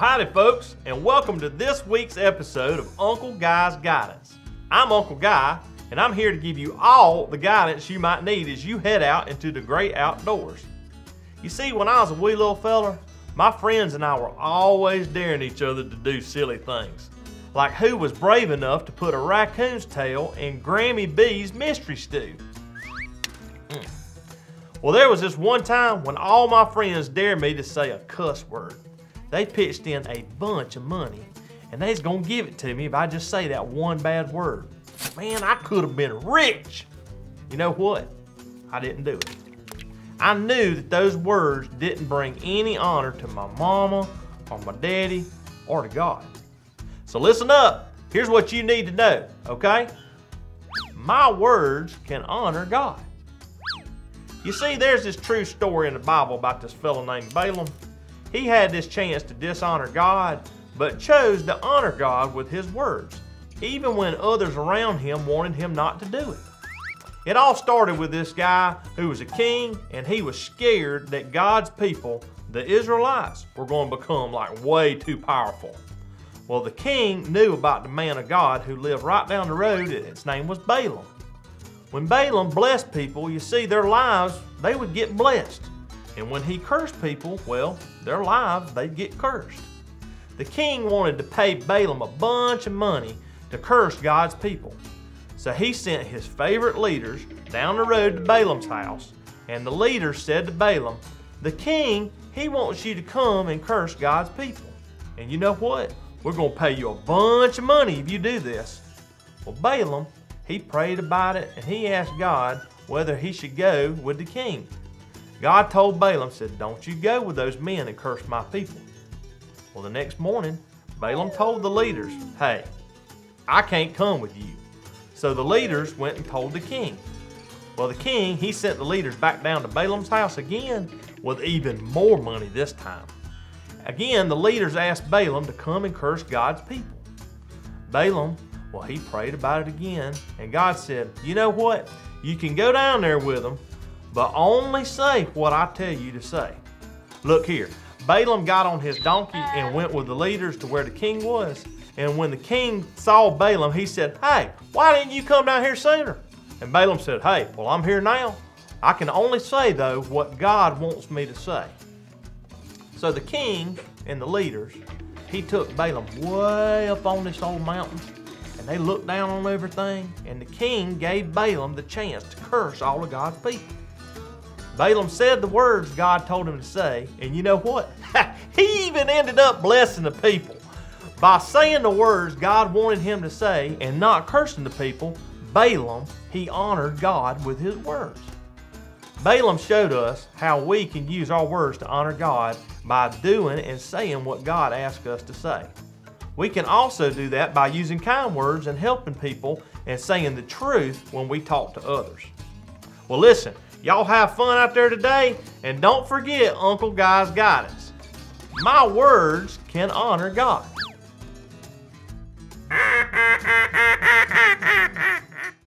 howdy folks, and welcome to this week's episode of Uncle Guy's Guidance. I'm Uncle Guy, and I'm here to give you all the guidance you might need as you head out into the great outdoors. You see, when I was a wee little feller, my friends and I were always daring each other to do silly things. Like who was brave enough to put a raccoon's tail in Grammy B's mystery stew? Well, there was this one time when all my friends dared me to say a cuss word. They pitched in a bunch of money, and they's gonna give it to me if I just say that one bad word. Man, I could have been rich. You know what? I didn't do it. I knew that those words didn't bring any honor to my mama, or my daddy, or to God. So listen up. Here's what you need to know, okay? My words can honor God. You see, there's this true story in the Bible about this fellow named Balaam. He had this chance to dishonor God, but chose to honor God with his words, even when others around him wanted him not to do it. It all started with this guy who was a king, and he was scared that God's people, the Israelites, were going to become like way too powerful. Well, the king knew about the man of God who lived right down the road, and his name was Balaam. When Balaam blessed people, you see, their lives, they would get blessed. And when he cursed people, well, their lives, they'd get cursed. The king wanted to pay Balaam a bunch of money to curse God's people. So he sent his favorite leaders down the road to Balaam's house, and the leaders said to Balaam, the king, he wants you to come and curse God's people. And you know what? We're going to pay you a bunch of money if you do this. Well, Balaam, he prayed about it, and he asked God whether he should go with the king. God told Balaam, said, don't you go with those men and curse my people. Well, the next morning, Balaam told the leaders, hey, I can't come with you. So the leaders went and told the king. Well, the king, he sent the leaders back down to Balaam's house again with even more money this time. Again, the leaders asked Balaam to come and curse God's people. Balaam, well, he prayed about it again, and God said, you know what? You can go down there with them, but only say what I tell you to say. Look here, Balaam got on his donkey and went with the leaders to where the king was. And when the king saw Balaam, he said, hey, why didn't you come down here sooner? And Balaam said, hey, well, I'm here now. I can only say, though, what God wants me to say. So the king and the leaders, he took Balaam way up on this old mountain, and they looked down on everything, and the king gave Balaam the chance to curse all of God's people. Balaam said the words God told him to say, and you know what? He even ended up blessing the people. By saying the words God wanted him to say and not cursing the people, Balaam, he honored God with his words. Balaam showed us how we can use our words to honor God by doing and saying what God asked us to say. We can also do that by using kind words and helping people and saying the truth when we talk to others. Well, listen, y'all have fun out there today, and don't forget Uncle Guy's Guidance. My words can honor God.